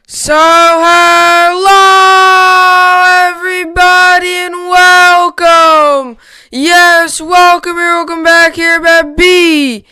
So, hello everybody and welcome. Yes, welcome back here at BSN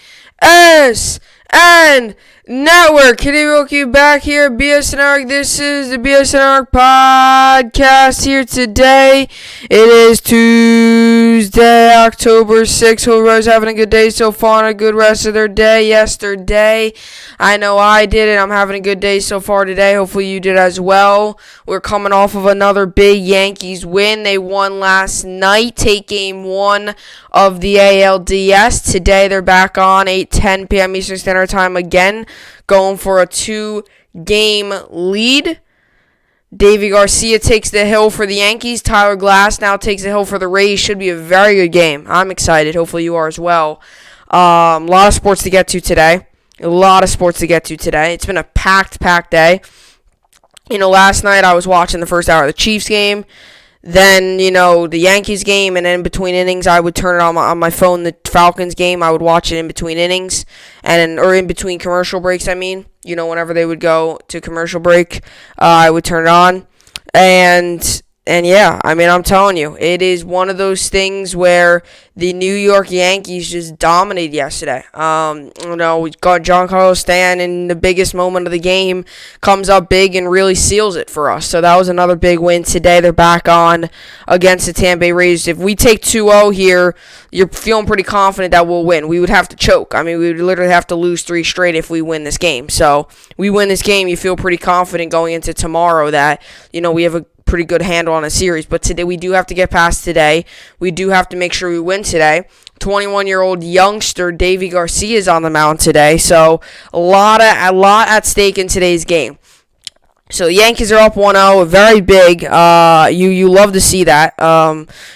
Network. Kitty Wilkie back here at BSN Network. This is the BSN Network podcast here today. It is Tuesday, October 6th. Hope everybody's having a good day so far and a good rest of their day yesterday. I know I did it. I'm having a good day so far today. Hopefully you did as well. We're coming off of another big Yankees win. They won last night. Take game one of the ALDS. Today they're back on 8:10 p.m. Eastern Standard Time again, going for a 2-game lead. Davy Garcia takes the hill for the Yankees. Tyler Glass now takes the hill for the Rays. Should be a very good game. I'm excited. Hopefully you are as well. A lot of sports to get to today. It's been a packed day. Last night I was watching the first hour of the Chiefs game. Then, the Yankees game, and then in between innings, I would turn it on my phone. The Falcons game, I would watch it in between innings, or in between commercial breaks, whenever they would go to commercial break, I would turn it on. And yeah, I'm telling you, it is one of those things where the New York Yankees just dominated yesterday. We got Giancarlo Stanton in the biggest moment of the game, comes up big and really seals it for us. So that was another big win today. They're back on against the Tampa Bay Rays. If we take 2-0 here, you're feeling pretty confident that we'll win. We would have to choke. We would literally have to lose 3 straight if we win this game. So we win this game, you feel pretty confident going into tomorrow that, we have a pretty good handle on a series. But today we do have to get past today. We do have to make sure we win today. 21-year-old youngster Davy Garcia is on the mound today, so a lot at stake in today's game. So the Yankees are up 1-0, very big. You love to see that.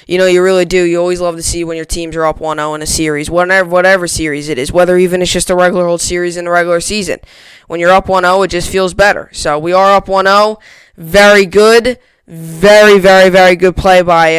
You really do. You always love to see when your teams are up 1-0 in a series, whatever series it is, whether even it's just a regular old series in the regular season. When you're up 1-0, it just feels better. So we are up 1-0. Very good. Very, very, very good plays by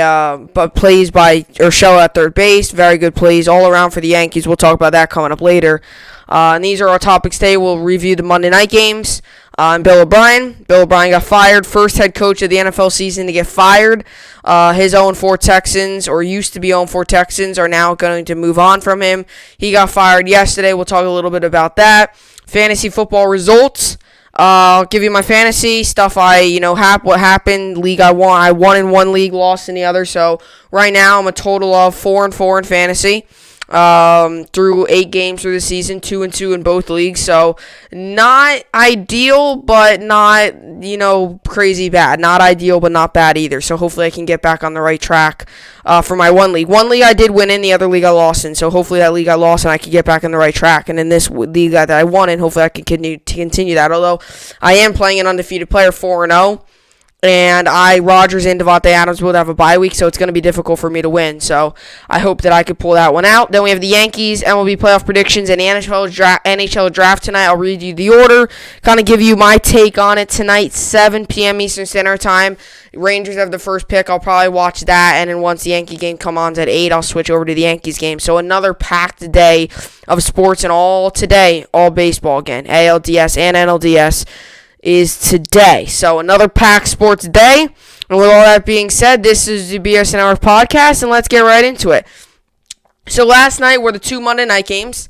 Urshela at third base. Very good plays all around for the Yankees. We'll talk about that coming up later. And these are our topics today. We'll review the Monday night games. Bill O'Brien. Bill O'Brien got fired. First head coach of the NFL season to get fired. His 0-4 Texans, or used to be 0-4 Texans, are now going to move on from him. He got fired yesterday. We'll talk a little bit about that. Fantasy football results. I'll give you my fantasy stuff. What happened. League I won. I won in one league, lost in the other. So right now I'm a total of 4-4 in fantasy. Through 8 games through the season, 2-2 in both leagues. So not ideal, but not crazy bad. Not ideal, but not bad either. So hopefully I can get back on the right track for my one league. One league I did win in, the other league I lost in. So hopefully that league I lost and I can get back on the right track. And in this league that I won in, hopefully I can continue that. Although I am playing an undefeated player, 4-0. And Rodgers and Devontae Adams will have a bye week, so it's going to be difficult for me to win. So I hope that I could pull that one out. Then we have the Yankees, MLB playoff predictions, and the NHL draft tonight. I'll read you the order, kind of give you my take on it tonight, 7 p.m. Eastern Standard Time. Rangers have the first pick. I'll probably watch that, and then once the Yankee game comes on at 8, I'll switch over to the Yankees game. So another packed day of sports, and all baseball again, ALDS and NLDS. Is today. So another packed sports day. And with all that being said, this is the BSN Hour podcast, and let's get right into it. So last night were the 2 Monday night games.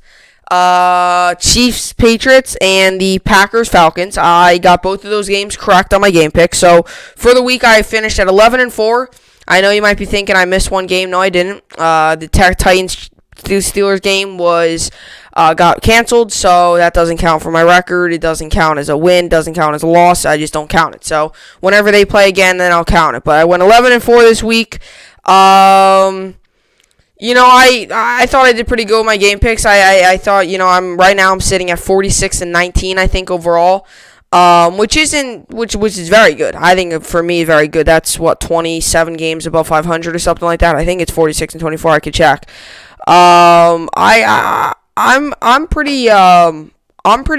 Chiefs, Patriots, and the Packers, Falcons. I got both of those games correct on my game pick. So for the week, I finished at 11-4. I know you might be thinking I missed one game. No, I didn't. The Titans Steelers game got canceled, so that doesn't count for my record. It doesn't count as a win, doesn't count as a loss. I just don't count it. So whenever they play again, then I'll count it. But I went 11-4 this week. I thought I did pretty good with my game picks. I thought, I'm sitting at 46-19, I think, overall. Which is very good. I think for me, very good. That's 27 games above 500 or something like that. I think it's 46-24. I could check. I'm pretty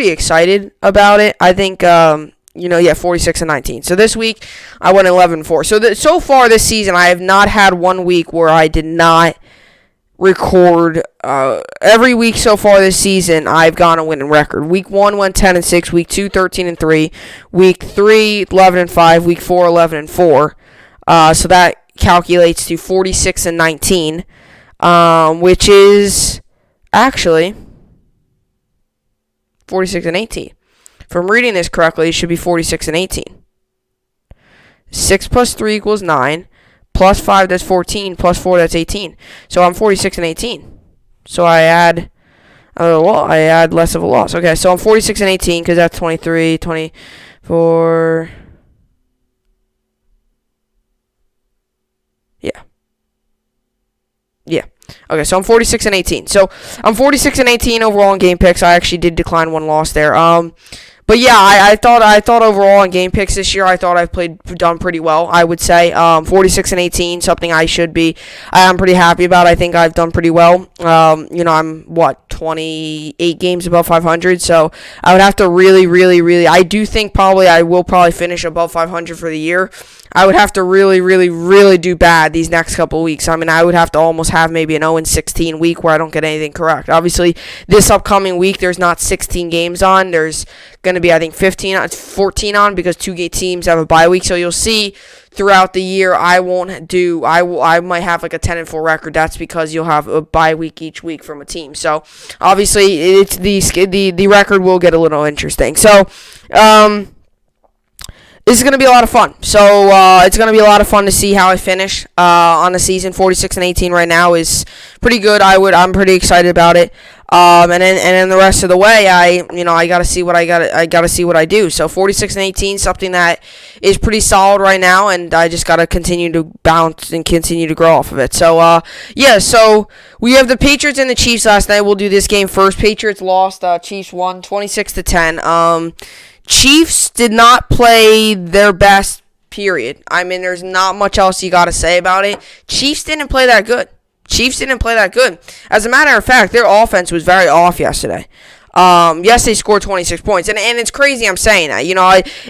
excited about it. I think 46-19. So this week I went 11-4. So far this season I have not had one week where I did not record every week so far this season. I've gone a winning record. Week 1 went 10-6, week 2 13-3, week 3 11-5, week 4 11-4. So that calculates to 46-19, which is actually 46-18. If I'm reading this correctly, it should be 46-18. 6 plus 3 equals 9. Plus 5, that's 14. Plus 4, that's 18. So I'm 46-18. So I add less of a loss. Okay, so I'm 46-18 because that's 23, 24. Yeah. Okay, so I'm 46-18. So I'm 46-18 overall in game picks. I actually did decline one loss there. But yeah, I thought overall in game picks this year, I thought I've done pretty well. I would say 46-18, something I'm pretty happy about. I think I've done pretty well. I'm 28 games above 500, so I would have to really. I do think I will finish above 500 for the year. I would have to really do bad these next couple weeks. I mean, I would have to almost have maybe an 0-16 week where I don't get anything correct. Obviously, this upcoming week, there's not 16 games on. There's going to be, I think, 14 on because 2 teams have a bye week. So you'll see throughout the year, I might have like a 10-4 record. That's because you'll have a bye week each week from a team. So obviously, it's the record will get a little interesting. So, this is going to be a lot of fun. So, it's going to be a lot of fun to see how I finish on the season. 46-18 right now is pretty good. I'm pretty excited about it. And then the rest of the way, I got to see what I do. So 46-18, something that is pretty solid right now, and I just got to continue to bounce and continue to grow off of it. So, so we have the Patriots and the Chiefs last night. We'll do this game first. Patriots lost. Chiefs won 26-10. Chiefs did not play their best, period. I mean, there's not much else you got to say about it. Chiefs didn't play that good. As a matter of fact, their offense was very off yesterday. Yes, they scored 26 points, and it's crazy I'm saying that.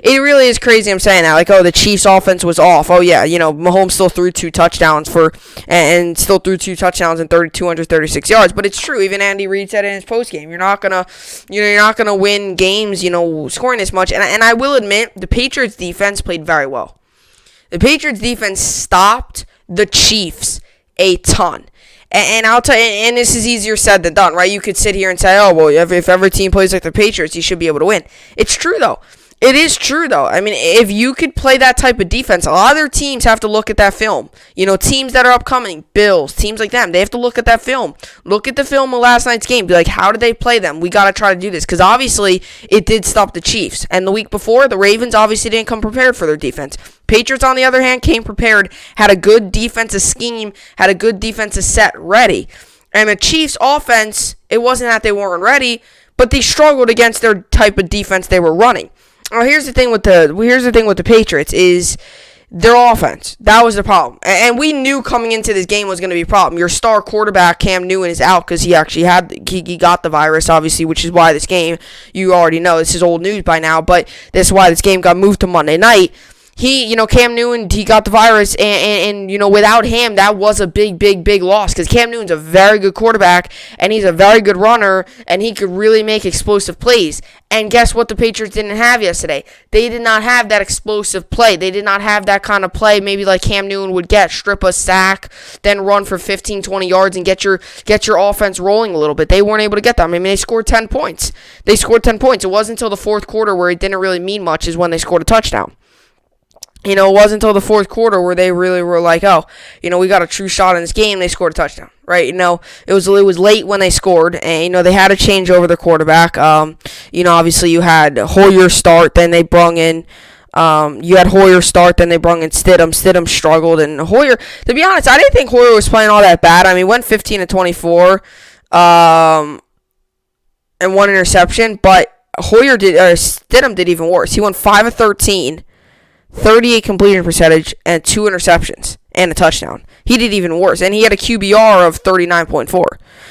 It really is crazy I'm saying that. Like, the Chiefs' offense was off. Oh, yeah, Mahomes still threw 2 touchdowns and still threw 2 touchdowns and 236 yards. But it's true. Even Andy Reid said in his postgame, you're not gonna win games, scoring this much. And I will admit, the Patriots' defense played very well. The Patriots' defense stopped the Chiefs a ton. And I'll tell you, and this is easier said than done, right? You could sit here and say, oh, well, if every team plays like the Patriots, you should be able to win. It's true, though. It is true, though. I mean, if you could play that type of defense, a lot of their teams have to look at that film. Teams that are upcoming, Bills, teams like them, they have to look at that film. Look at the film of last night's game. Be like, how did they play them? We got to try to do this. Because obviously, it did stop the Chiefs. And the week before, the Ravens obviously didn't come prepared for their defense. Patriots, on the other hand, came prepared, had a good defensive scheme, had a good defensive set ready. And the Chiefs' offense, it wasn't that they weren't ready, but they struggled against their type of defense they were running. Well, here's the thing with the Patriots is their offense. That was the problem. And we knew coming into this game was going to be a problem. Your star quarterback, Cam Newton, is out because he actually he got the virus, obviously, which is why this game, you already know, this is old news by now, but this is why this game got moved to Monday night. Cam Newton, he got the virus, and without him, that was a big loss, because Cam Newton's a very good quarterback, and he's a very good runner, and he could really make explosive plays. And guess what the Patriots didn't have yesterday? They did not have that explosive play. They did not have that kind of play, maybe like Cam Newton would get, strip a sack, then run for 15, 20 yards, and get your offense rolling a little bit. They weren't able to get that. I mean, they scored 10 points. It wasn't until the fourth quarter, where it didn't really mean much, is when they scored a touchdown. It wasn't until the fourth quarter where they really were like, we got a true shot in this game. They scored a touchdown, right? It was late when they scored, and, they had to change over their quarterback. Obviously you had Hoyer start, then they brung in, then they brung in Stidham. Stidham struggled, and Hoyer, to be honest, I didn't think Hoyer was playing all that bad. I mean, he went 15-24, and 1 interception, but Stidham did even worse. He went 5 of 13. 38 completion percentage, and 2 interceptions, and a touchdown. He did even worse, and he had a QBR of 39.4.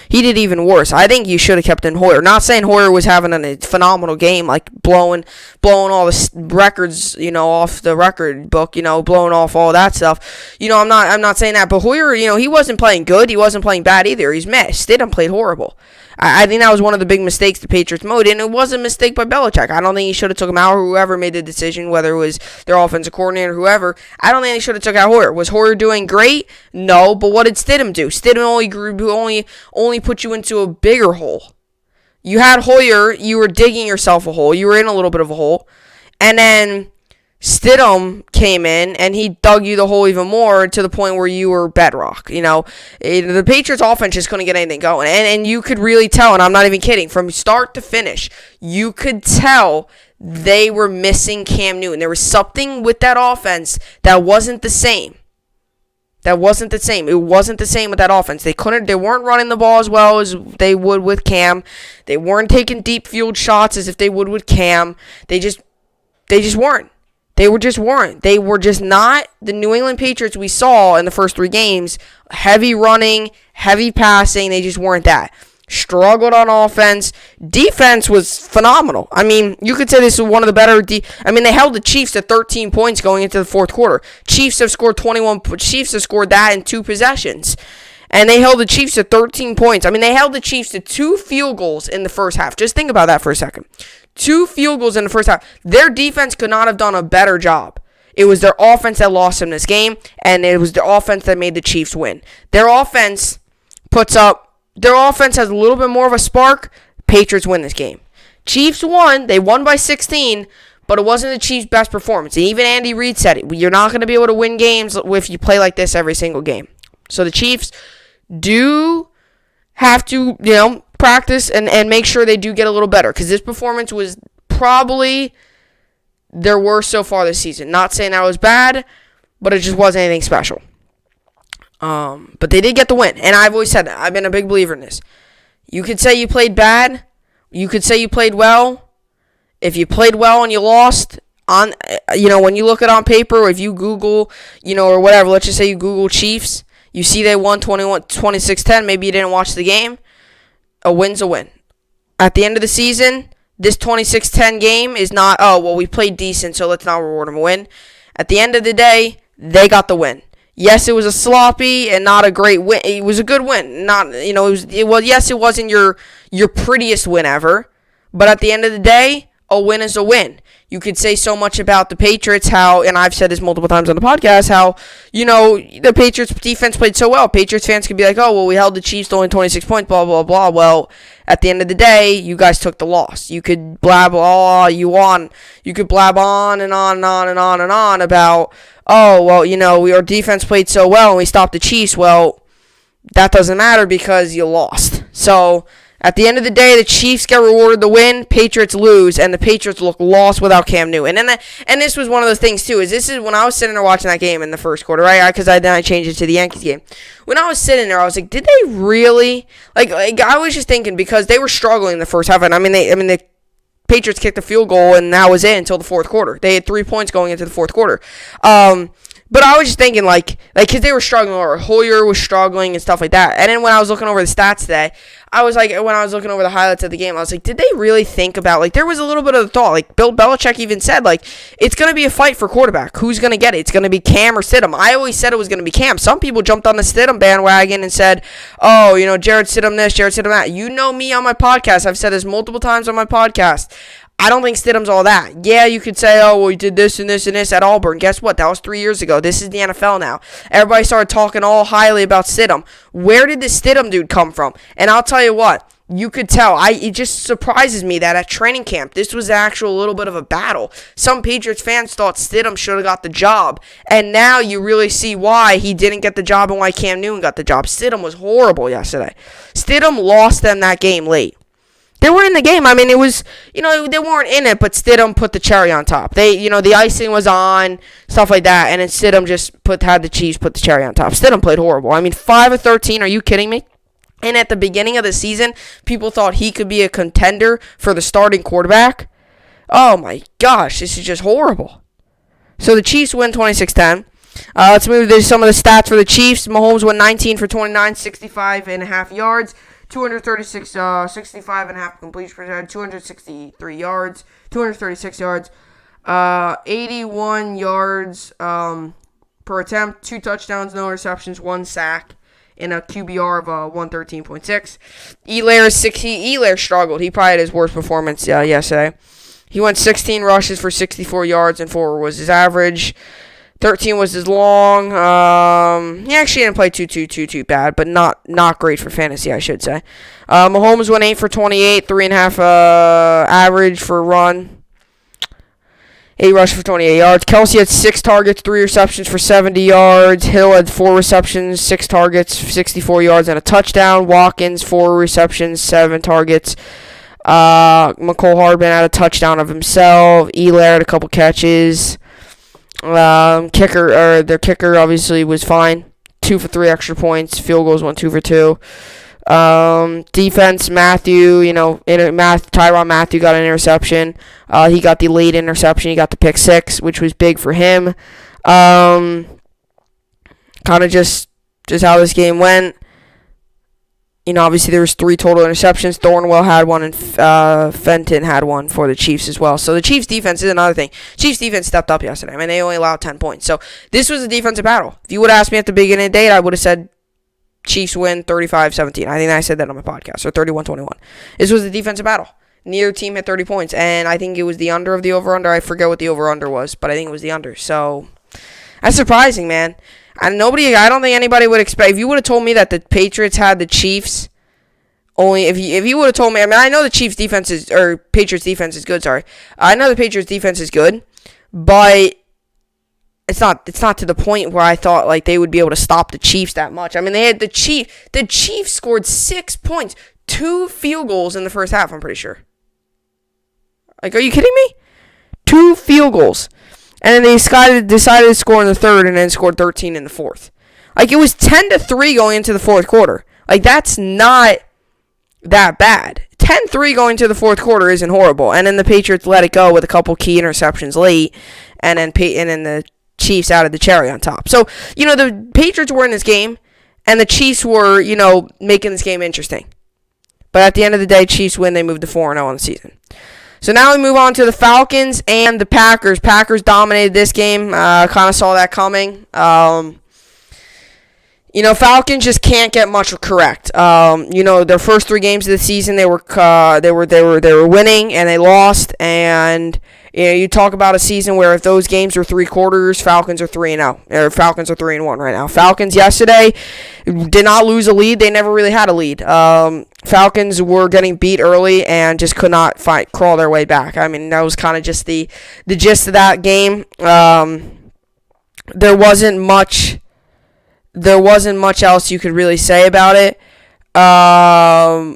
He did even worse. I think you should have kept in Hoyer. Not saying Hoyer was having a phenomenal game, like blowing all the records, off the record book, blowing off all that stuff. I'm not saying that. But Hoyer, he wasn't playing good. He wasn't playing bad either. He's messed. Stidham played horrible. I think that was one of the big mistakes the Patriots made, and it was a mistake by Belichick. I don't think he should have took him out, or whoever made the decision, whether it was their offensive coordinator, whoever. I don't think they should have took out Hoyer. Was Hoyer doing great? No, but what did Stidham do? Stidham only put you into a bigger hole. You had Hoyer, you were digging yourself a hole. You were in a little bit of a hole, and then Stidham came in, and he dug you the hole even more to the point where you were bedrock. The Patriots offense just couldn't get anything going. And you could really tell, and I'm not even kidding, from start to finish, you could tell they were missing Cam Newton. There was something with that offense that wasn't the same. It wasn't the same with that offense. They weren't running the ball as well as they would with Cam. They weren't taking deep field shots as if they would with Cam. They just weren't. They were just not the New England Patriots we saw in the first 3 games. Heavy running, heavy passing. They just weren't that. Struggled on offense. Defense was phenomenal. I mean, you could say this is one of the better. They held the Chiefs to 13 points going into the fourth quarter. Chiefs have scored that in 2 possessions. And they held the Chiefs to 13 points. They held the Chiefs to 2 field goals in the first half. Just think about that for a second. 2 field goals in the first half. Their defense could not have done a better job. It was their offense that lost them this game, and it was their offense that made the Chiefs win. Their offense has a little bit more of a spark. Patriots win this game. Chiefs won. They won by 16, but it wasn't the Chiefs' best performance. And even Andy Reid said it. You're not going to be able to win games if you play like this every single game. So the Chiefs do have to, practice and make sure they do get a little better, because this performance was probably their worst so far this season. Not saying that was bad, but it just wasn't anything special. But they did get the win, and I've always said that. I've been a big believer in this. You could say you played bad. You could say you played well. If you played well and you lost, when you look at it on paper, or if you Google, or whatever, let's just say you Google Chiefs, you see they won 26-10. Maybe you didn't watch the game. A win's a win. At the end of the season, this 26-10 game is not, we played decent, so let's not reward them a win. At the end of the day, they got the win. Yes, it was a sloppy and not a great win. It was a good win. Yes, it wasn't your prettiest win ever, but at the end of the day, a win is a win. You could say so much about the Patriots, and I've said this multiple times on the podcast, how, the Patriots defense played so well. Patriots fans could be like, we held the Chiefs to only 26 points, blah, blah, blah. Well, at the end of the day, you guys took the loss. You could blab all you want. You could blab on and on and on and on and on about, our defense played so well and we stopped the Chiefs. Well, that doesn't matter because you lost. So, at the end of the day, the Chiefs get rewarded the win, Patriots lose, and the Patriots look lost without Cam Newton. And this was one of those things, too, this is when I was sitting there watching that game in the first quarter, right? Because then I changed it to the Yankees game. When I was sitting there, I was like, did they really? Like I was just thinking, because they were struggling in the first half, and the Patriots kicked a field goal, and that was it until the fourth quarter. They had 3 points going into the fourth quarter. But I was just thinking, because they were struggling, or Hoyer was struggling and stuff like that. And then when I was looking over the stats today, when I was looking over the highlights of the game, I was like, did they really think about, there was a little bit of thought. Bill Belichick even said, it's going to be a fight for quarterback. Who's going to get it? It's going to be Cam or Stidham. I always said it was going to be Cam. Some people jumped on the Stidham bandwagon and said, Jared Stidham this, Jared Stidham that. You know me on my podcast. I've said this multiple times on my podcast. I don't think Stidham's all that. Yeah, you could say, he did this and this and this at Auburn. Guess what? That was 3 years ago. This is the NFL now. Everybody started talking all highly about Stidham. Where did this Stidham dude come from? And I'll tell you what, you could tell. It just surprises me that at training camp, this was actually a little bit of a battle. Some Patriots fans thought Stidham should have got the job. And now you really see why he didn't get the job and why Cam Newton got the job. Stidham was horrible yesterday. Stidham lost them that game late. They were in the game. It was, they weren't in it, but Stidham put the cherry on top. The icing was on, stuff like that, and then Stidham just had the Chiefs put the cherry on top. Stidham played horrible. 5 of 13, are you kidding me? And at the beginning of the season, people thought he could be a contender for the starting quarterback. Oh my gosh, this is just horrible. So the Chiefs win 26-10. Let's move to some of the stats for the Chiefs. Mahomes went 19 for 29, 65.5 yards. 65.5 completion percentage, 263 yards, 236 yards, 81 yards per attempt, 2 touchdowns, no interceptions, 1 sack, and a QBR of 113.6. Elair struggled. He probably had his worst performance yesterday. He went 16 rushes for 64 yards, and 4 was his average. 13 was his long. He actually didn't play too bad, but not great for fantasy, I should say. Mahomes went 8 for 28, 3.5 average for a run. 8 rushes for 28 yards. Kelsey had 6 targets, 3 receptions for 70 yards. Hill had 4 receptions, 6 targets, 64 yards, and a touchdown. Watkins, 4 receptions, 7 targets. McCole Hardman had a touchdown of himself. Elair had a couple catches. Their kicker obviously was fine. 2 for 3 extra points. Field goals went 2 for 2. Defense, Tyrann Mathieu got an interception. He got the late interception. He got the pick 6, which was big for him. Kind of just how this game went. Obviously there was 3 total interceptions. Thornwell had 1, and Fenton had 1 for the Chiefs as well. So the Chiefs' defense is another thing. Chiefs' defense stepped up yesterday. I mean, they only allowed 10 points. So this was a defensive battle. If you would have asked me at the beginning of the date, I would have said Chiefs win 35-17. I think I said that on my podcast, or 31-21. This was a defensive battle. Neither team hit 30 points, and I think it was the under of the over-under. I forget what the over-under was, but I think it was the under. So that's surprising, man. I don't think anybody would expect. If you would have told me that the Patriots had the Chiefs, if you would have told me, I mean, I know the Patriots defense is good. Sorry, I know the Patriots defense is good, but it's not to the point where I thought like they would be able to stop the Chiefs that much. I mean, they had the Chiefs scored 6 points, 2 field goals in the first half, I'm pretty sure. Like, are you kidding me? 2 field goals. And then they decided to score in the third and then scored 13 in the fourth. Like, it was 10-3 going into the fourth quarter. Like, that's not that bad. 10-3 going to the fourth quarter isn't horrible. And then the Patriots let it go with a couple key interceptions late, and then the Chiefs added the cherry on top. So, the Patriots were in this game, and the Chiefs were, making this game interesting. But at the end of the day, Chiefs win. They moved to 4-0 on the season. So now we move on to the Falcons and the Packers. Packers dominated this game. Kind of saw that coming. Falcons just can't get much correct. Their first 3 games of the season, they were winning and they lost. And you talk about a season where if those games are 3 quarters, Falcons are 3-0. Or Falcons are 3-1 right now. Falcons yesterday did not lose a lead. They never really had a lead. Falcons were getting beat early and just could not crawl their way back. I mean, that was kind of just the gist of that game. There wasn't much else you could really say about it. But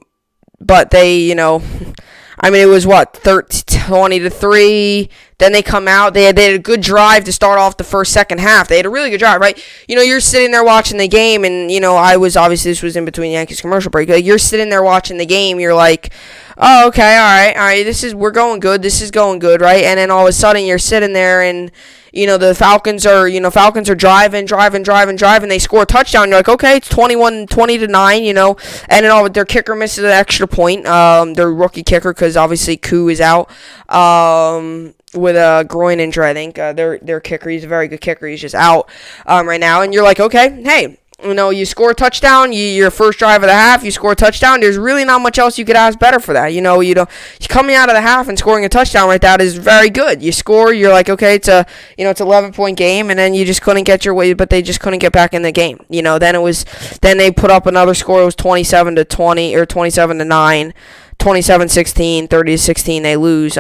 they, it was 20-3. Then they come out. They had a good drive to start off the second half. They had a really good drive, right? You're sitting there watching the game, and this was in between Yankees commercial break. Like, you're sitting there watching the game. You're like, oh, okay, all right. We're going good. This is going good, right? And then all of a sudden you're sitting there and the Falcons are driving. They score a touchdown. You're like, okay, it's 20-9, and then their kicker misses an extra point. Their rookie kicker, because obviously Koo is out with a groin injury. I think their kicker, he's a very good kicker. He's just out right now, and you're like, okay, hey. You score a touchdown, your first drive of the half, you score a touchdown. There's really not much else you could ask better for that. Coming out of the half and scoring a touchdown like that is very good. You score, you're like, okay, it's a 11-point game, and then you just couldn't get your way, but they just couldn't get back in the game. Then they put up another score. It was 27-20 or 27-9, 27-16, 30-16. They lose.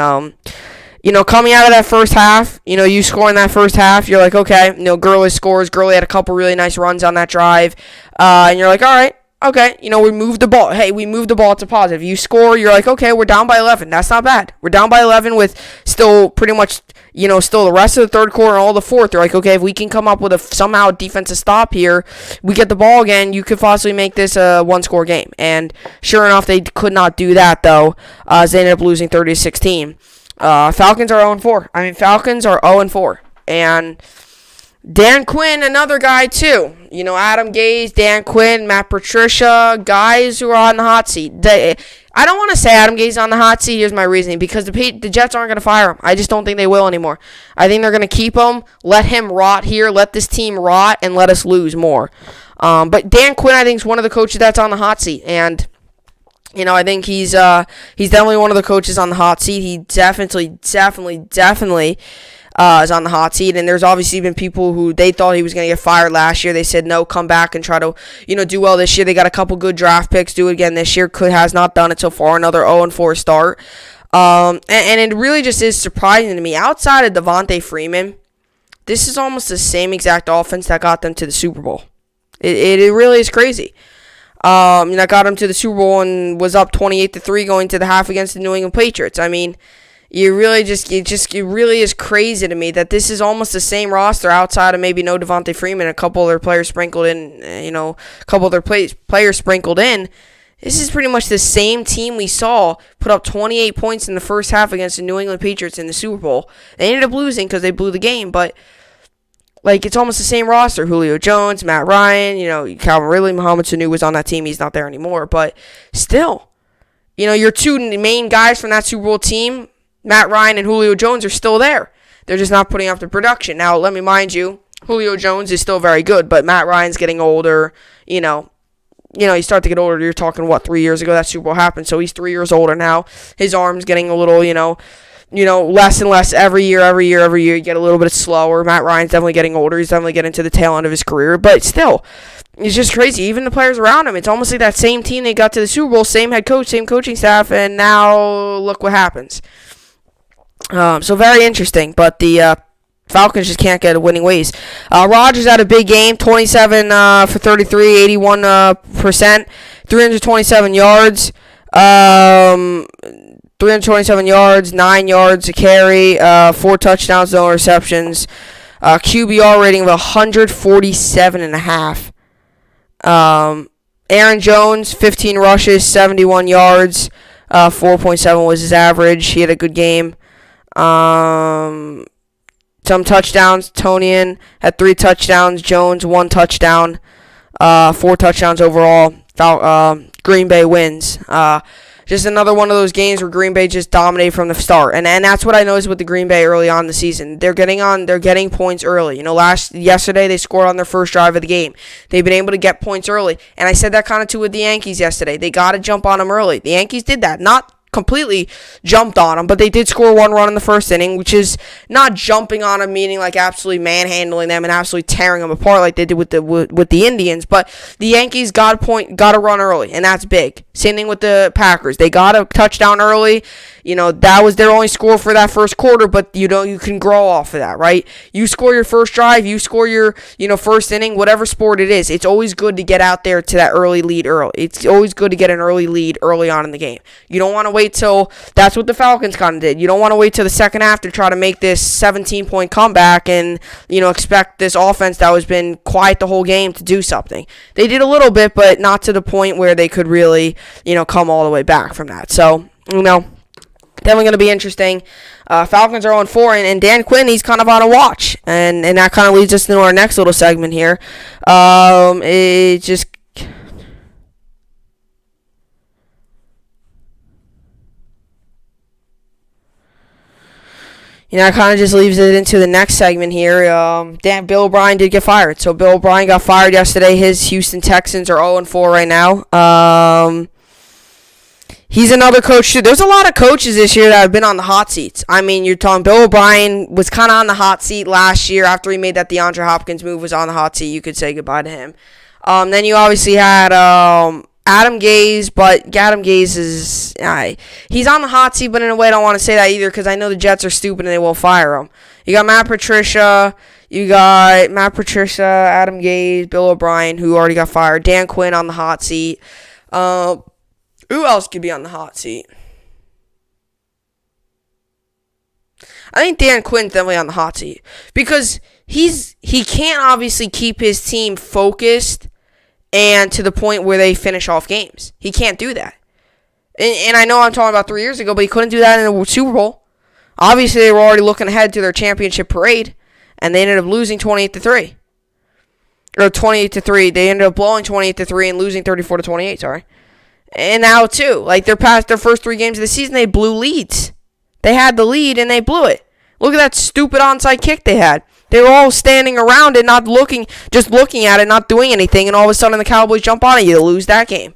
Coming out of that first half, you score in that first half, you're like, okay, Gurley scores. Gurley had a couple really nice runs on that drive. And you're like, all right, okay, we moved the ball. Hey, we moved the ball. It's a positive. You score, you're like, okay, we're down by 11. That's not bad. We're down by 11 with still pretty much, still the rest of the third quarter and all the fourth. They're like, okay, if we can come up with somehow defensive stop here, we get the ball again, you could possibly make this a 1-score game. And sure enough, they could not do that, though, as they ended up losing 30-16. Falcons are 0-4. Falcons are 0-4. And, Dan Quinn, another guy too. You know, Adam Gase, Dan Quinn, Matt Patricia, guys who are on the hot seat. I don't want to say Adam Gase on the hot seat. Here's my reasoning. Because the Jets aren't going to fire him. I just don't think they will anymore. I think they're going to keep him, let him rot here, let this team rot, and let us lose more. But Dan Quinn, I think, is one of the coaches that's on the hot seat. And, you know, I think he's definitely one of the coaches on the hot seat. He definitely is on the hot seat, and there's obviously been people who they thought he was going to get fired last year. They said, no, come back and try to, do well this year. They got a couple good draft picks, do it again this year. Has not done it so far, another 0-4 start. And it really just is surprising to me. Outside of Devontae Freeman, this is almost the same exact offense that got them to the Super Bowl. It really is crazy. That got them to the Super Bowl and was up 28-3 going to the half against the New England Patriots. I mean, it really is crazy to me that this is almost the same roster outside of maybe no Devontae Freeman, a couple of their players sprinkled in, a couple of their players sprinkled in. This is pretty much the same team we saw put up 28 points in the first half against the New England Patriots in the Super Bowl. They ended up losing because they blew the game, but it's almost the same roster. Julio Jones, Matt Ryan, Calvin Ridley, Mohamed Sanu was on that team. He's not there anymore, but still, your two main guys from that Super Bowl team, Matt Ryan and Julio Jones, are still there. They're just not putting up the production. Now, let me mind you, Julio Jones is still very good, but Matt Ryan's getting older. You start to get older. You're talking, 3 years ago that Super Bowl happened, so he's 3 years older now. His arm's getting a little, less and less every year. You get a little bit slower. Matt Ryan's definitely getting older. He's definitely getting to the tail end of his career, but still, it's just crazy. Even the players around him, it's almost like that same team they got to the Super Bowl, same head coach, same coaching staff, and now look what happens. So very interesting, but the Falcons just can't get winning ways. Rodgers had a big game, 27 for 33, 81%, 327 yards, 9 yards a carry, 4 touchdowns, no interceptions, QBR rating of 147.5. Aaron Jones, 15 rushes, 71 yards, 4.7 was his average. He had a good game. Some touchdowns. Tonian had 3 touchdowns. Jones 1 touchdown. 4 touchdowns overall. Green Bay wins. Just another one of those games where Green Bay just dominated from the start, and that's what I noticed with the Green Bay early on in the season. They're getting points early. Yesterday they scored on their first drive of the game. They've been able to get points early, and I said that kind of too with the Yankees yesterday. They got to jump on them early. The Yankees did that, not completely jumped on them, but they did score 1 run in the first inning, which is not jumping on them, meaning absolutely manhandling them and absolutely tearing them apart like they did with the Indians. But the Yankees got a run early, and that's big. Same thing with the Packers. They got a touchdown early. That was their only score for that first quarter, but you can grow off of that, right? You score your first drive, you score your first inning, whatever sport it is. It's always good to get out there to that early lead early. It's always good to get an early lead early on in the game. You don't want to wait till, that's what the Falcons kind of did. You don't want to wait till the second half to try to make this 17-point comeback and, expect this offense that has been quiet the whole game to do something. They did a little bit, but not to the point where they could really, come all the way back from that. So, definitely going to be interesting. Falcons are 0-4, and Dan Quinn, he's kind of on a watch. And that kind of leads us into our next little segment here. It just... That kind of just leaves it into the next segment here. Bill O'Brien did get fired. So Bill O'Brien got fired yesterday. His Houston Texans are 0-4 right now. He's another coach too. There's a lot of coaches this year that have been on the hot seats. I mean, you're talking Bill O'Brien was kind of on the hot seat last year after he made that DeAndre Hopkins move, was on the hot seat. You could say goodbye to him. Then you obviously had Adam Gase, but Adam Gase is he's on the hot seat, but in a way I don't want to say that either because I know the Jets are stupid and they won't fire him. You got Matt Patricia, Adam Gase, Bill O'Brien, who already got fired, Dan Quinn on the hot seat. Who else could be on the hot seat? I think Dan Quinn's definitely on the hot seat because he can't obviously keep his team focused and to the point where they finish off games. He can't do that. And I know I'm talking about 3 years ago, but he couldn't do that in the Super Bowl. Obviously, they were already looking ahead to their championship parade. and they ended up losing 28-3. Or 28-3. They ended up blowing 28-3 and losing 34-28, sorry. And now, too, like, they're past their first 3 games of the season, they blew leads. They had the lead, and they blew it. Look at that stupid onside kick they had. They were all standing around it, not looking, just looking at it, not doing anything, and all of a sudden the Cowboys jump on it, you lose that game.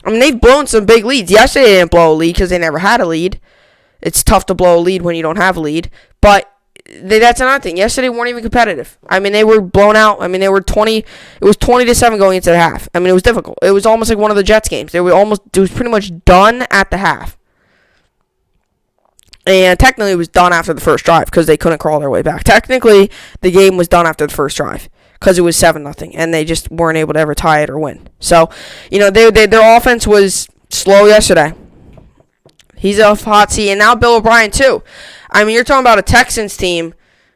I mean, they've blown some big leads. Yesterday they didn't blow a lead because they never had a lead. It's tough to blow a lead when you don't have a lead. But that's another thing. Yesterday they weren't even competitive. I mean, they were blown out. I mean, they were 20. It was 20-7 going into the half. I mean, it was difficult. It was almost like one of the Jets games. It was pretty much done at the half. And technically it was done after the first drive because they couldn't crawl their way back. Technically, the game was done after the first drive because it was 7-0, and they just weren't able to ever tie it or win. So, their offense was slow yesterday. He's off hot seat, and now Bill O'Brien too. I mean, you're talking about a Texans team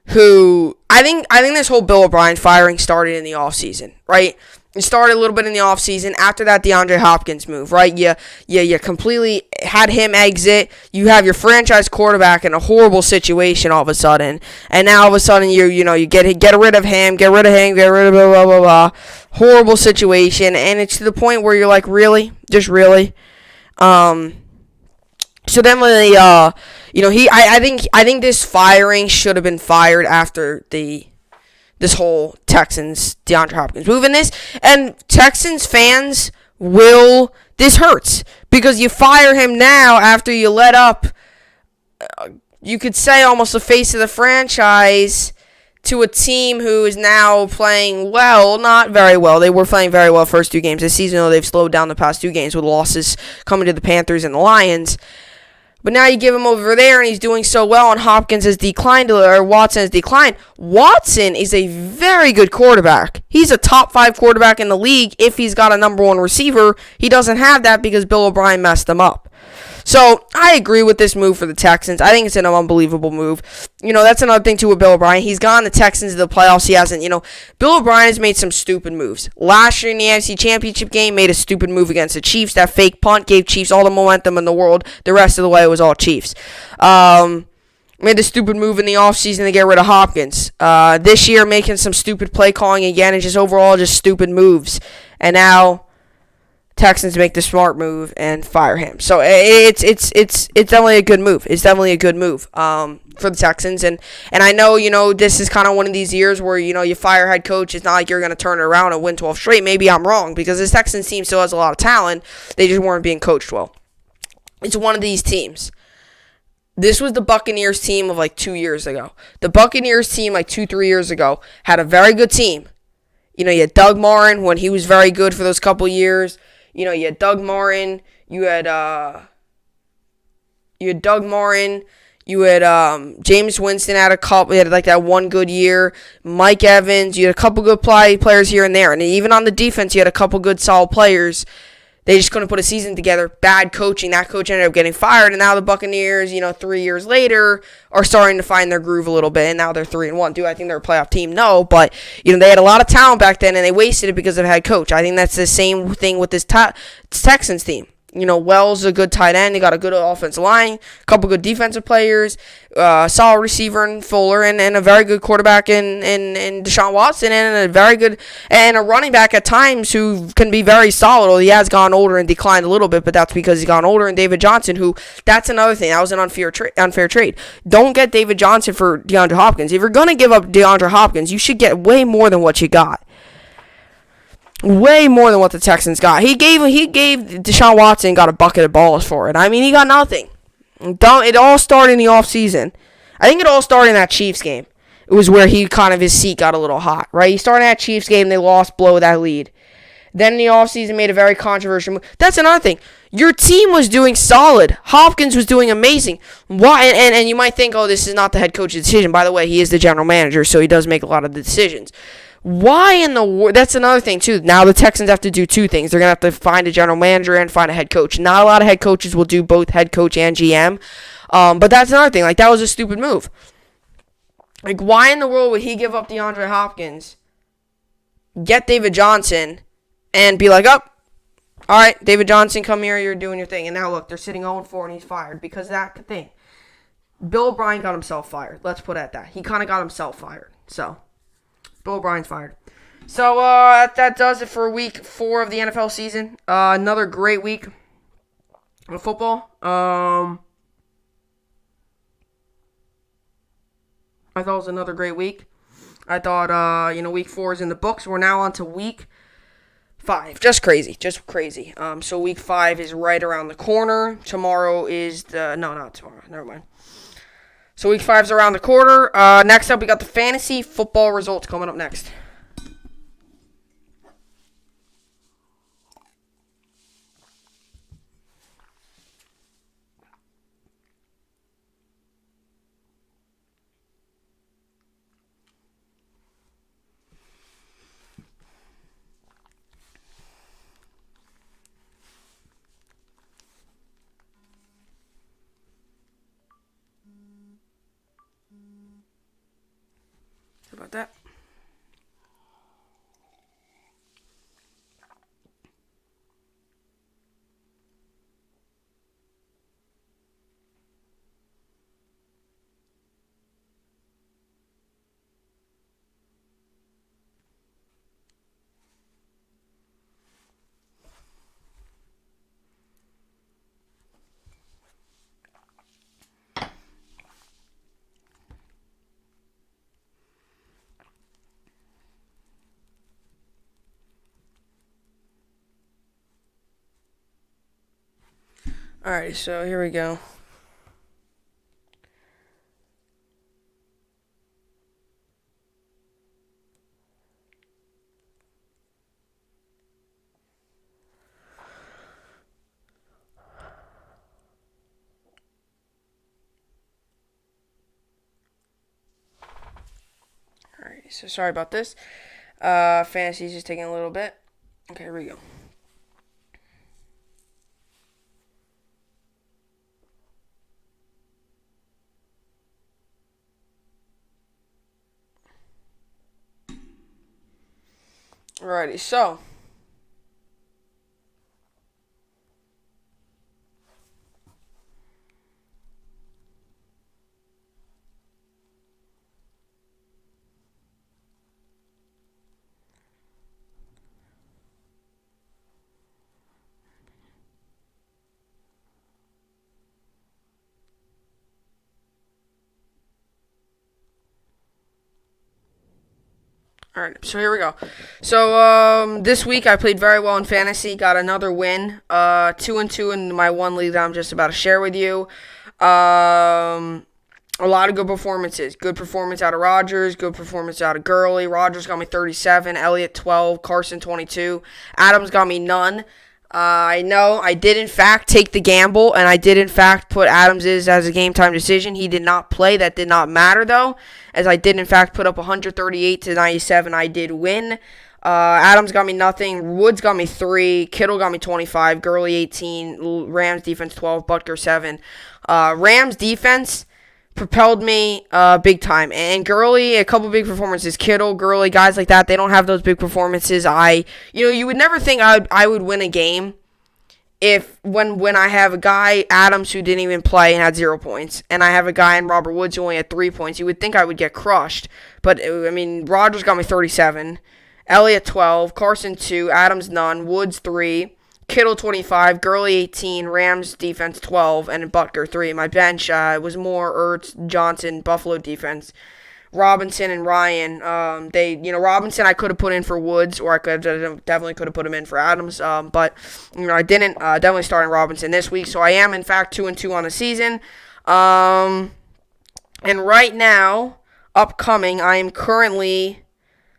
who I think this whole Bill O'Brien firing started in the offseason, right? It started a little bit in the offseason. After that DeAndre Hopkins move, right? You completely had him exit. You have your franchise quarterback in a horrible situation all of a sudden. And now all of a sudden you get rid of him, get rid of blah, blah, blah, blah. Horrible situation. And it's to the point where you're like, really? Just really? So then really, I think this firing should have been fired after this whole Texans DeAndre Hopkins move. And Texans fans this hurts because you fire him now after you let up, you could say almost the face of the franchise to a team who is now playing well, not very well. They were playing very well first 2 games this season, though they've slowed down the past 2 games with losses coming to the Panthers and the Lions. But now you give him over there, and he's doing so well, and Hopkins has declined, or Watson has declined. Watson is a very good quarterback. He's a top 5 quarterback in the league if he's got a number 1 receiver. He doesn't have that because Bill O'Brien messed him up. So, I agree with this move for the Texans. I think it's an unbelievable move. That's another thing, too, with Bill O'Brien. He's gotten the Texans to the playoffs. He hasn't, Bill O'Brien has made some stupid moves. Last year in the NFC Championship game, made a stupid move against the Chiefs. That fake punt gave Chiefs all the momentum in the world. The rest of the way, it was all Chiefs. Made the stupid move in the offseason to get rid of Hopkins. This year, making some stupid play calling again, and just overall just stupid moves. And now Texans make the smart move and fire him. So it's definitely a good move. It's definitely a good move for the Texans. And I know, this is kind of one of these years where, you fire head coach. It's not like you're going to turn it around and win 12 straight. Maybe I'm wrong because this Texans team still has a lot of talent. They just weren't being coached well. It's one of these teams. This was the Buccaneers team of like 2 years ago. The Buccaneers team like 2-3 years ago had a very good team. You had Doug Martin when he was very good for those couple years. You had Doug Martin. You had Doug Martin. You had James Winston had like that one good year. Mike Evans. You had a couple good players here and there. And even on the defense, you had a couple good solid players. They just couldn't put a season together. Bad coaching. That coach ended up getting fired. And now the Buccaneers, 3 years later, are starting to find their groove a little bit. And now they're 3-1. Do I think they're a playoff team? No. But, they had a lot of talent back then, and they wasted it because of head coach. I think that's the same thing with this Texans team. Wells is a good tight end. They got a good offensive line, a couple good defensive players, solid receiver in Fuller, and a very good quarterback in Deshaun Watson, and a very good and a running back at times who can be very solid. Well, he has gone older and declined a little bit, but that's because he's gone older. And David Johnson, that's another thing. That was an unfair trade. Don't get David Johnson for DeAndre Hopkins. If you're gonna give up DeAndre Hopkins, you should get way more than what you got. Way more than what the Texans got. He gave Deshaun Watson got a bucket of balls for it. I mean, he got nothing. It all started in the offseason. I think it all started in that Chiefs game. It was where his seat got a little hot, right? He started that Chiefs game, they lost, blow that lead. Then in the offseason made a very controversial move. That's another thing. Your team was doing solid. Hopkins was doing amazing. Why? And you might think, this is not the head coach's decision. By the way, he is the general manager, so he does make a lot of the decisions. Why in the world? That's another thing, too. Now the Texans have to do 2 things. They're going to have to find a general manager and find a head coach. Not a lot of head coaches will do both head coach and GM. But that's another thing. Like, that was a stupid move. Like, why in the world would he give up DeAndre Hopkins, get David Johnson, and be like, all right, David Johnson, come here, you're doing your thing. And now, look, they're sitting 0-4, and he's fired because of that thing. Bill O'Brien got himself fired. Let's put it at that. He kind of got himself fired. So, Bill O'Brien's fired. So, that does it for week 4 of the NFL season. Another great week of football. I thought it was another great week. I thought, week 4 is in the books. We're now on to week 5. Just crazy. So week 5 is right around the corner. Tomorrow is not tomorrow. Never mind. So week 5 is around the corner. Next up, we got the fantasy football results coming up next. How about that? Alright, so here we go. Alright, so sorry about this. Fantasy's just taking a little bit. Okay, here we go. Alrighty, so Alright, so here we go. So, this week I played very well in fantasy, got another win, 2-2 in my one league that I'm just about to share with you. A lot of good performances. Good performance out of Rodgers, good performance out of Gurley. Rodgers got me 37, Elliott 12, Carson 22. Adams got me none. I know I did, in fact, take the gamble, and I did, in fact, put Adams as a game-time decision. He did not play. That did not matter, though, as I did, in fact, put up 138 to 97. I did win. Adams got me nothing. Woods got me 3. Kittle got me 25. Gurley 18. Rams defense 12. Butker 7. Rams defense propelled me big time. And Gurley, a couple big performances. Kittle, Gurley, guys like that, they don't have those big performances. You would never think I would win a game if when I have a guy, Adams, who didn't even play and had 0 points, and I have a guy in Robert Woods who only had 3 points. You would think I would get crushed. But, I mean, Rodgers got me 37. Elliott 12. Carson 2. Adams none. Woods 3. Kittle 25, Gurley 18, Rams defense 12, and Butker 3. My bench was more Ertz, Johnson, Buffalo defense. Robinson and Ryan, Robinson I could have put in for Woods, or I definitely could have put him in for Adams, but I didn't. Definitely starting Robinson this week, so I am in fact 2-2 on the season. And right now, upcoming, I am currently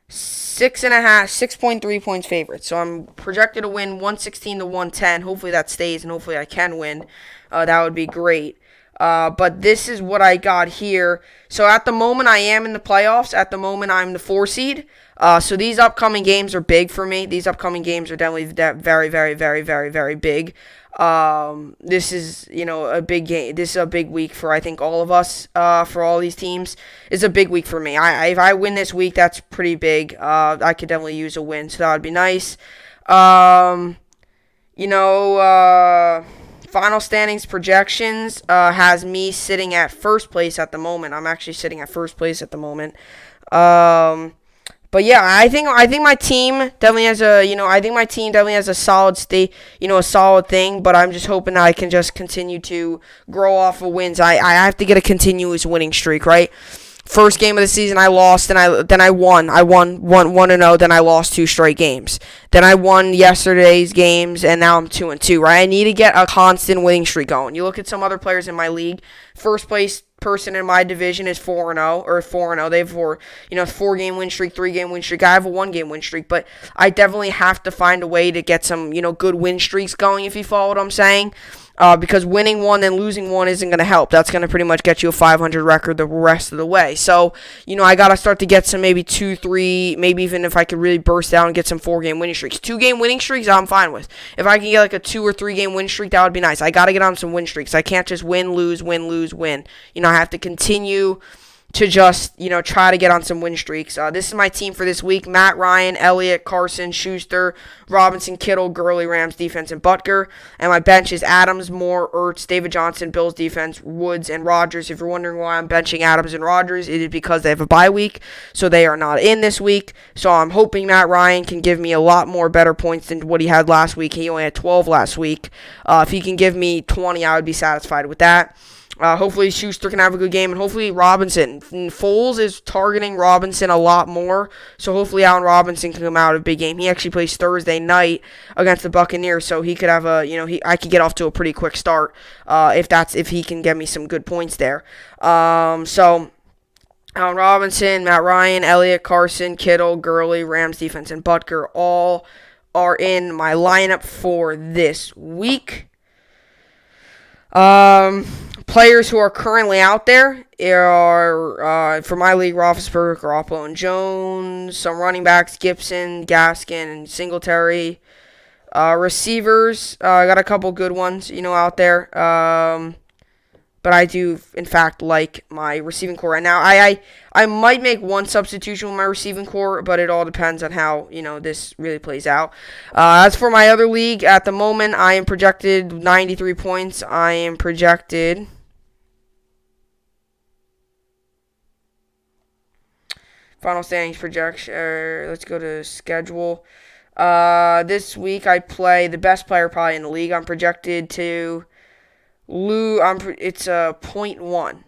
6.3 points favorite. So I'm projected to win 116 to 110. Hopefully that stays, and hopefully I can win. That would be great. But this is what I got here. So at the moment, I am in the playoffs. At the moment, I'm the 4 seed. So these upcoming games are big for me. These upcoming games are definitely very, very, very, very, very big. This is, a big game. This is a big week for, I think, all of us, for all these teams. It's a big week for me. If I win this week, that's pretty big. I could definitely use a win, so that would be nice. Final standings projections has me sitting at first place at the moment. I'm actually sitting at first place at the moment. But yeah, I think my team definitely has a solid state, a solid thing. But I'm just hoping that I can just continue to grow off of wins. I have to get a continuous winning streak, right? First game of the season, I lost, then I won. I won 1-0. Then I lost 2 straight games. Then I won yesterday's games, and now I'm 2-2. Right? I need to get a constant winning streak going. You look at some other players in my league. First place person in my division is 4-0 or 4-0. They have 4-game win streak, 3-game win streak. I have a 1-game win streak, but I definitely have to find a way to get some good win streaks going. If you follow what I'm saying. Because winning one and losing one isn't going to help. That's going to pretty much get you a 500 record the rest of the way. So, I got to start to get some maybe 2, 3, maybe even if I could really burst out and get some 4-game winning streaks. 2-game winning streaks, I'm fine with. If I can get like a 2 or 3-game win streak, that would be nice. I got to get on some win streaks. I can't just win, lose, win, lose, win. I have to continue to just, try to get on some win streaks. This is my team for this week. Matt Ryan, Elliott, Carson, Schuster, Robinson, Kittle, Gurley, Rams defense, and Butker. And my bench is Adams, Moore, Ertz, David Johnson, Bills defense, Woods, and Rodgers. If you're wondering why I'm benching Adams and Rodgers, it is because they have a bye week, so they are not in this week. So I'm hoping Matt Ryan can give me a lot more better points than what he had last week. He only had 12 last week. If he can give me 20, I would be satisfied with that. Hopefully Schuster can have a good game, and hopefully Robinson. Foles is targeting Robinson a lot more, so hopefully Allen Robinson can come out of a big game. He actually plays Thursday night against the Buccaneers, so he could have I could get off to a pretty quick start if he can get me some good points there. So Allen Robinson, Matt Ryan, Elliott, Carson, Kittle, Gurley, Rams defense, and Butker all are in my lineup for this week. Players who are currently out there are, for my league, Roethlisberger, Garoppolo, and Jones. Some running backs, Gibson, Gaskin, and Singletary. Receivers, I got a couple good ones, out there. But I do, in fact, like my receiving core right now. I might make one substitution with my receiving core, but it all depends on how, this really plays out. As for my other league, at the moment, I am projected 93 points. I am projected... Final standings projection. Let's go to schedule. This week, I play the best player probably in the league. I'm projected to... it's a 0.1.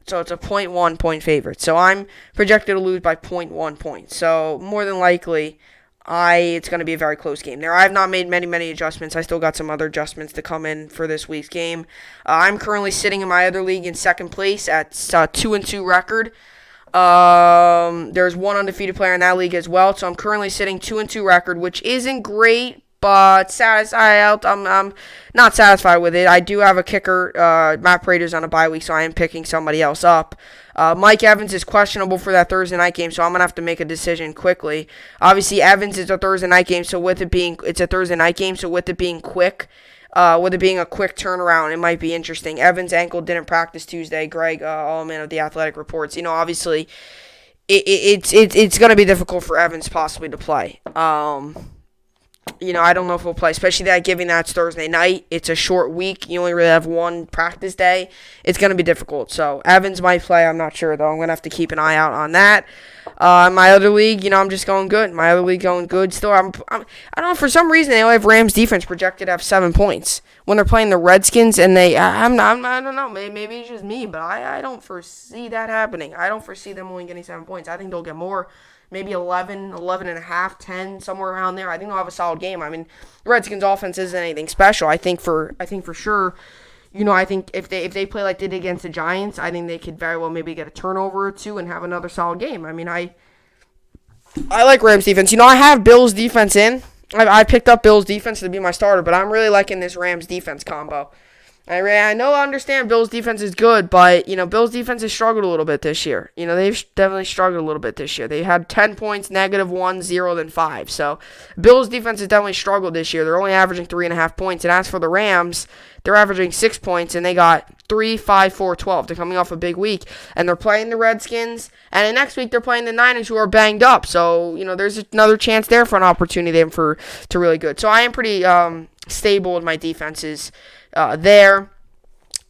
So it's a 0.1 point favorite. So I'm projected to lose by 0.1 points. So more than likely, it's going to be a very close game there. I have not made many adjustments. I still got some other adjustments to come in for this week's game. I'm currently sitting in my other league in second place at 2-2 record. There's one undefeated player in that league as well. So I'm currently sitting 2-2 record, which isn't great. But I'm not satisfied with it. I do have a kicker. Matt Prater's on a bye week, so I am picking somebody else up. Mike Evans is questionable for that Thursday night game, so I'm going to have to make a decision quickly. Obviously, Evans is a Thursday night game, so with it being quick, with it being a quick turnaround, it might be interesting. Evans' ankle didn't practice Tuesday. Greg Allman of The Athletic reports. Obviously, it's going to be difficult for Evans possibly to play. I don't know if he'll play, especially given that it's Thursday night. It's a short week. You only really have one practice day. It's going to be difficult. So Evans might play. I'm not sure, though. I'm going to have to keep an eye out on that. My other league, I'm just going good. My other league going good. Still, I don't know. For some reason, they only have Rams defense projected to have 7 points when they're playing the Redskins, and I don't know. Maybe it's just me, but I don't foresee that happening. I don't foresee them only getting 7 points. I think they'll get more. Maybe 11 and a half, 10, somewhere around there. I think they'll have a solid game. I mean, the Redskins' offense isn't anything special. I think for sure, I think if they play like they did against the Giants, I think they could very well maybe get a turnover or two and have another solid game. I mean, I like Rams defense. I have Bills defense in. I picked up Bills defense to be my starter, but I'm really liking this Rams defense combo. I understand Bills' defense is good, but, Bills' defense has struggled a little bit this year. They've definitely struggled a little bit this year. They had 10 points, -1, 0, then 5. So, Bills' defense has definitely struggled this year. They're only averaging 3.5 points. And as for the Rams, they're averaging 6 points, and they got 3, 5, 4, 12. They're coming off a big week, and they're playing the Redskins. And the next week, they're playing the Niners, who are banged up. So, there's another chance there for an opportunity to really good. So, I am pretty stable with my defenses there.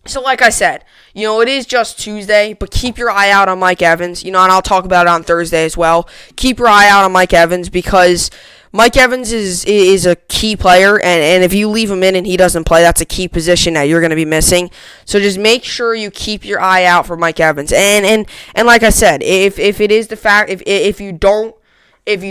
So like I said, it is just Tuesday, but keep your eye out on Mike Evans, and I'll talk about it on Thursday as well. Keep your eye out on Mike Evans because Mike Evans is a key player, and if you leave him in and he doesn't play, that's a key position that you're going to be missing. So just make sure you keep your eye out for Mike Evans. And like I said, if it is the fact, if you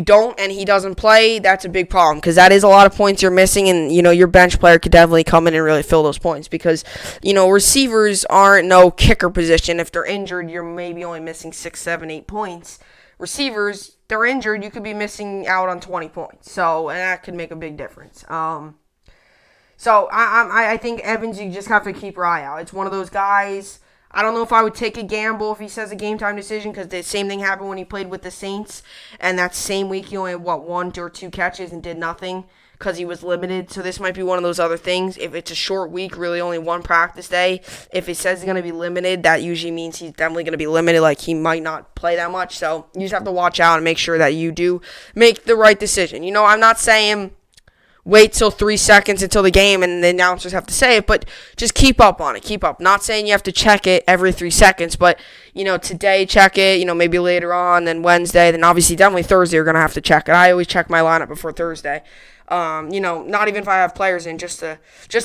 don't and he doesn't play, that's a big problem because that is a lot of points you're missing, and your bench player could definitely come in and really fill those points because receivers aren't no kicker position. If they're injured, you're maybe only missing 6, 7, 8 points. Receivers, they're injured, you could be missing out on 20 points. So, and that could make a big difference. So I think Evans, you just have to keep your eye out. It's one of those guys. I don't know if I would take a gamble if he says a game-time decision because the same thing happened when he played with the Saints. And that same week, he only had, 1 or 2 catches and did nothing because he was limited. So this might be one of those other things. If it's a short week, really only 1 practice day, if it says he's going to be limited, that usually means he's definitely going to be limited. Like, he might not play that much. So you just have to watch out and make sure that you do make the right decision. I'm not saying wait till 3 seconds until the game and the announcers have to say it, but just keep up on it. Keep up. Not saying you have to check it every 3 seconds, but, today check it, maybe later on, then Wednesday, then obviously definitely Thursday you're going to have to check it. I always check my lineup before Thursday. Not even if I have players in, just to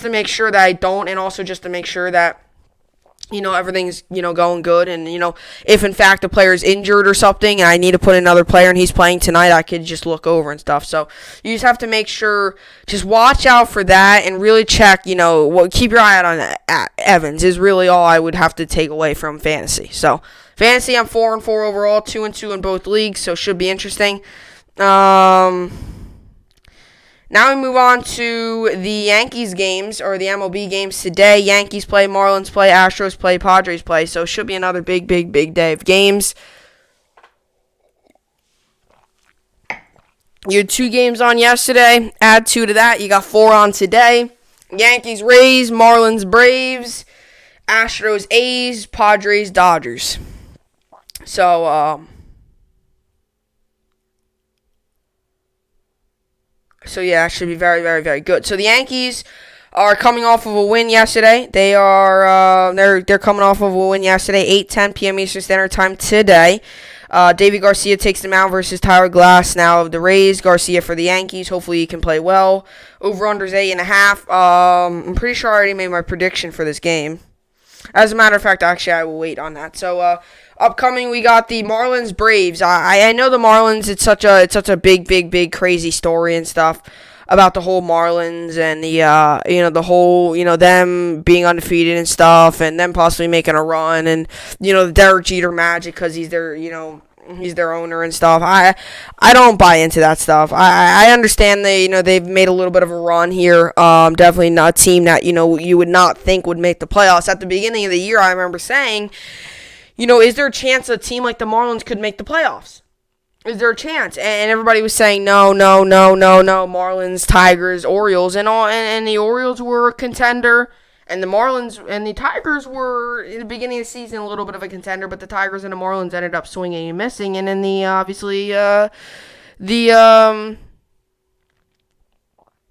make sure that I don't, and also just to make sure that everything's, going good. And, if in fact a player is injured or something and I need to put another player and he's playing tonight, I could just look over and stuff. So you just have to make sure, just watch out for that and really check, keep your eye out on Evans is really all I would have to take away from fantasy. So fantasy, I'm 4-4 overall, 2-2 in both leagues, so should be interesting. Now we move on to the Yankees games, or the MLB games today. Yankees play, Marlins play, Astros play, Padres play. So it should be another big day of games. You had 2 games on yesterday. Add 2 to that. You got 4 on today. Yankees, Rays, Marlins, Braves, Astros, A's, Padres, Dodgers. So yeah, that should be very good. So the Yankees are coming off of a win yesterday. They are they're coming off of a win yesterday, 8:10 p.m. Eastern Standard Time today. Davy Garcia takes them out versus Tyler Glass. Now the Rays, Garcia for the Yankees. Hopefully he can play well. Over/under's 8.5. I'm pretty sure I already made my prediction for this game. As a matter of fact, actually, I will wait on that. So, upcoming, we got the Marlins Braves. I know the Marlins. It's such a big crazy story and stuff about the whole Marlins and the whole them being undefeated and stuff, and them possibly making a run, and the Derek Jeter magic because he's their he's their owner and stuff. I don't buy into that stuff. I understand they've made a little bit of a run here. Definitely not a team that you would not think would make the playoffs. At the beginning of the year, I remember saying, is there a chance a team like the Marlins could make the playoffs? Is there a chance? And everybody was saying no. Marlins, Tigers, Orioles, and the Orioles were a contender. And the Marlins and the Tigers were, in the beginning of the season, a little bit of a contender, but the Tigers and the Marlins ended up swinging and missing. And then the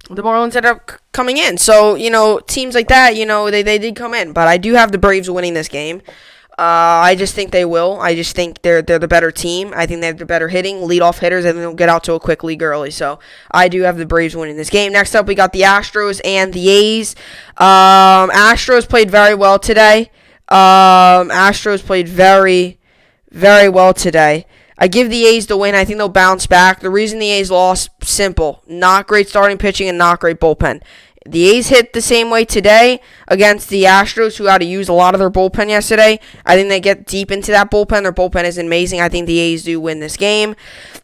Marlins ended up coming in. So, teams like that, they did come in. But I do have the Braves winning this game. I just think they will. I just think they're the better team. I think they have the better hitting, leadoff hitters, and they'll get out to a quick league early. So I do have the Braves winning this game. Next up, we got the Astros and the A's. Astros played very well today. Astros played very well today. I give the A's the win. I think they'll bounce back. The reason the A's lost, simple. Not great starting pitching and not great bullpen. The A's hit the same way today against the Astros, who had to use a lot of their bullpen yesterday. I think they get deep into that bullpen. Their bullpen is amazing. I think the A's do win this game.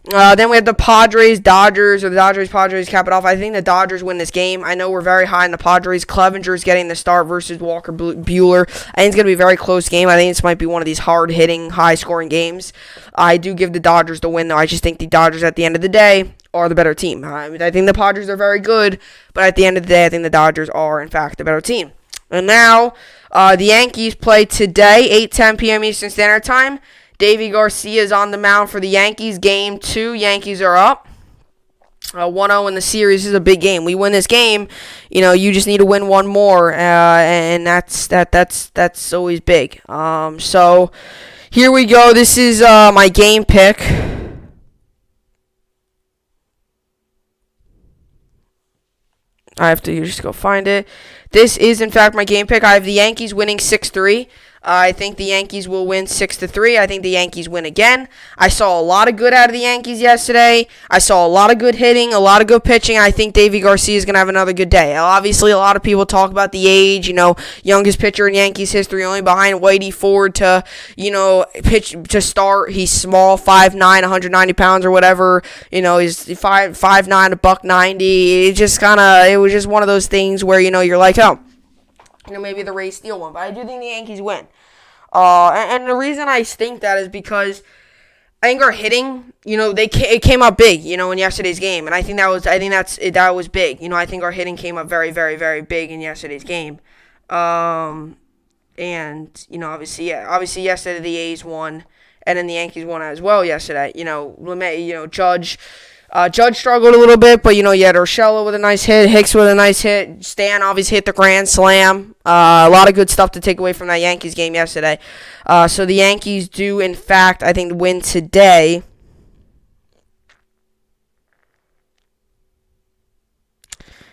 Then we have the Padres-Dodgers, or the Dodgers-Padres cap it off. I think the Dodgers win this game. I know we're very high in the Padres. Clevenger's getting the start versus Walker Buehler. I think it's going to be a very close game. I think this might be one of these hard-hitting, high-scoring games. I do give the Dodgers the win, though. I just think the Dodgers, at the end of the day, are the better team. I think the Padres are very good, but at the end of the day, I think the Dodgers are, in fact, the better team. And now, the Yankees play today, 8:10 p.m. Eastern Standard Time. Davy Garcia is on the mound for the Yankees. Game 2, Yankees are up 1-0 in the series. This is a big game. We win this game, you just need to win one more, and that's always big. So here we go. This is my game pick. I have to just go find it. This is, in fact, my game pick. I have the Yankees winning 6-3. I think the Yankees will win 6-3. I think the Yankees win again. I saw a lot of good out of the Yankees yesterday. I saw a lot of good hitting, a lot of good pitching. I think Davy Garcia is going to have another good day. Obviously, a lot of people talk about the age, youngest pitcher in Yankees history, only behind Whitey Ford to, pitch to start. He's small, 5'9", 190 pounds or whatever. He's 5'9", $190. It was just one of those things where, you're like, oh, maybe the Rays steal one, but I do think the Yankees win. And the reason I think that is because I think our hitting, it came up big, in yesterday's game, and I think that was big. I think our hitting came up very, very, very big in yesterday's game. And obviously yesterday the A's won, and then the Yankees won as well yesterday. Judge struggled a little bit, but, you had Urshela with a nice hit, Hicks with a nice hit, Stan obviously hit the grand slam. A lot of good stuff to take away from that Yankees game yesterday. So the Yankees do, in fact, I think, win today.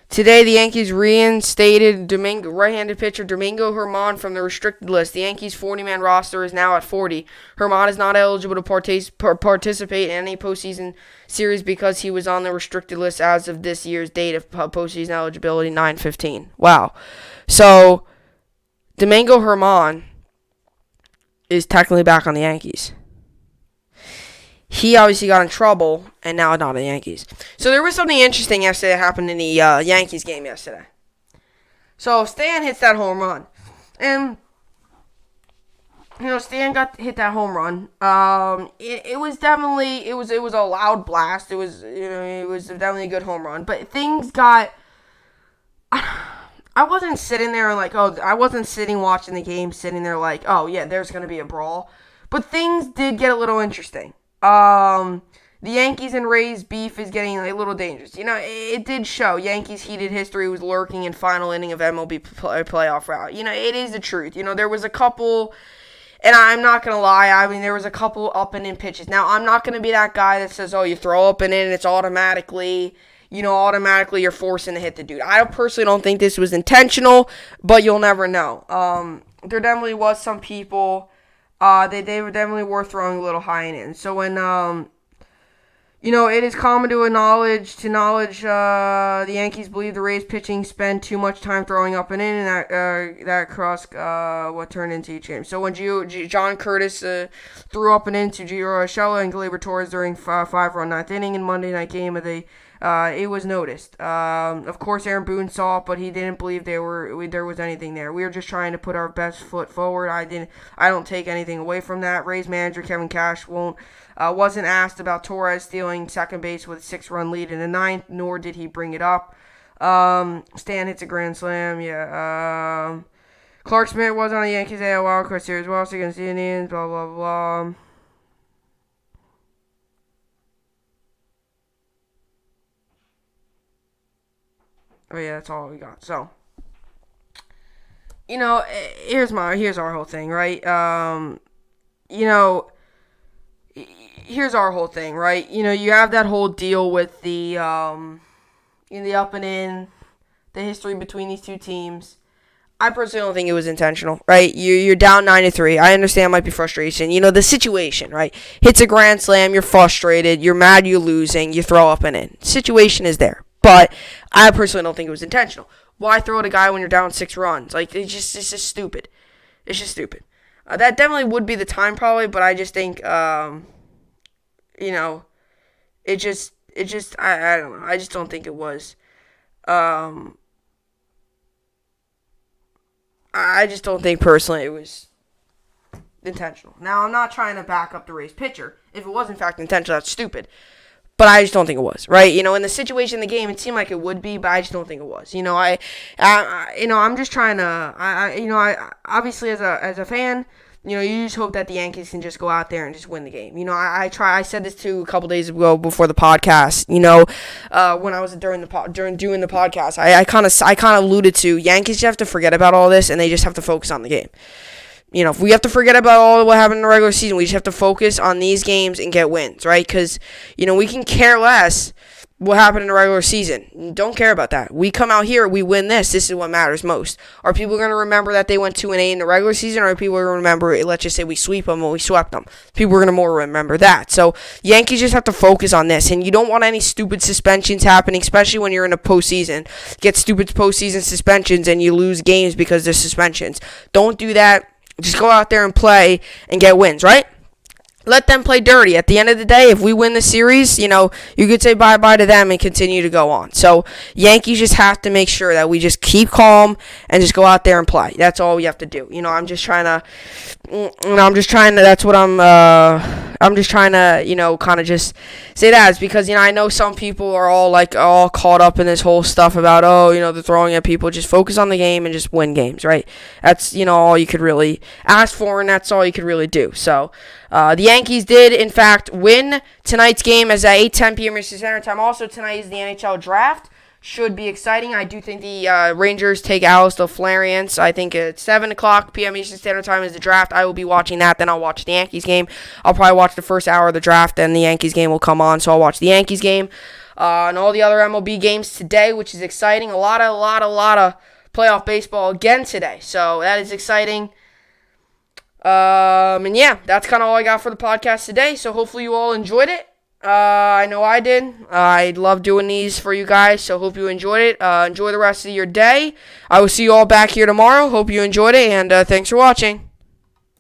Today, the Yankees reinstated right-handed pitcher Domingo Germán from the restricted list. The Yankees' 40-man roster is now at 40. Germán is not eligible to participate in any postseason series because he was on the restricted list as of this year's date of postseason eligibility, 9/15. Wow. So, Domingo Germán is technically back on the Yankees. He obviously got in trouble, and now not in the Yankees. So there was something interesting yesterday that happened in the Yankees game yesterday. So Stan hits that home run, and Stan hit that home run. It was definitely it was a loud blast. It was definitely a good home run, but things got. I wasn't sitting there and I wasn't watching the game, sitting there like, oh yeah, there's gonna be a brawl, but things did get a little interesting. The Yankees and Rays beef is getting a little dangerous. It did show. Yankees' heated history was lurking in final inning of MLB playoff route. It is the truth. There was a couple, and I'm not going to lie, there was a couple up and in pitches. Now, I'm not going to be that guy that says, oh, you throw up and in, it's automatically you're forcing to hit the dude. I personally don't think this was intentional, but you'll never know. There definitely was some people. They definitely were throwing a little high and in. So when, it is common to acknowledge the Yankees believe the Rays pitching spend too much time throwing up and in, and that crossed what turned into each game. So when John Curtis threw up and in to Gio Urshela and Gleyber Torres during 5-run ninth inning in Monday night game of the it was noticed. Of course, Aaron Boone saw it, but he didn't believe there was anything there. We were just trying to put our best foot forward. I don't take anything away from that. Rays manager Kevin Cash wasn't asked about Torres stealing second base with a 6-run lead in the ninth, nor did he bring it up. Stan hits a grand slam. Yeah. Clark Smith was on the Yankees AL wildcard series also against the Indians. Blah blah blah. Oh yeah, that's all we got. So, here's our whole thing, right? Here's our whole thing, right? You have that whole deal with the the up and in, the history between these two teams. I personally don't think it was intentional, right? You're down 9-3. I understand it might be frustration. The situation, right? Hits a grand slam, you're frustrated, you're mad you're losing, you throw up and in. Situation is there. But I personally don't think it was intentional. Why throw at a guy when you're down 6 runs? Like, it's just stupid. It's just stupid. That definitely would be the time probably, but I just think, I don't know. I just don't think it was. I just don't think personally it was intentional. Now, I'm not trying to back up the Rays pitcher. If it was in fact intentional, that's stupid. But I just don't think it was, right? In the situation in the game, it seemed like it would be, but I just don't think it was. I'm just trying to, obviously as a fan, you just hope that the Yankees can just go out there and just win the game. I said this too a couple days ago before the podcast. When I was during doing the podcast, I kind of alluded to Yankees just have to forget about all this and they just have to focus on the game. If we have to forget about all what happened in the regular season, we just have to focus on these games and get wins, right? Because, we can care less what happened in the regular season. Don't care about that. We come out here, we win this. This is what matters most. Are people going to remember that they went 2-8 in the regular season, or are people going to remember, let's just say we sweep them and we swept them? People are going to more remember that. So, Yankees just have to focus on this, and you don't want any stupid suspensions happening, especially when you're in a postseason. Get stupid postseason suspensions and you lose games because of suspensions. Don't do that. Just go out there and play and get wins, right? Let them play dirty. At the end of the day, if we win the series, you could say bye-bye to them and continue to go on. So, Yankees just have to make sure that we just keep calm and just go out there and play. That's all we have to do. I'm just trying to, that's what I'm just trying to, kind of just say that. It's because, I know some people are all caught up in this whole stuff about, they're throwing at people. Just focus on the game and just win games, right? That's, all you could really ask for, and that's all you could really do. So, the Yankees did, in fact, win tonight's game as at 8:10 p.m. Eastern Standard Time. Also, tonight is the NHL Draft. Should be exciting. I do think the Rangers take Alistair Flariance. I think at 7 o'clock p.m. Eastern Standard Time is the draft. I will be watching that. Then I'll watch the Yankees game. I'll probably watch the first hour of the draft, and the Yankees game will come on, so I'll watch the Yankees game. And all the other MLB games today, which is exciting. A lot of playoff baseball again today. So that is exciting. And yeah, that's kind of all I got for the podcast today. So hopefully you all enjoyed it. I know I did. I love doing these for you guys. So hope you enjoyed it. Enjoy the rest of your day. I will see you all back here tomorrow. Hope you enjoyed it. And thanks for watching.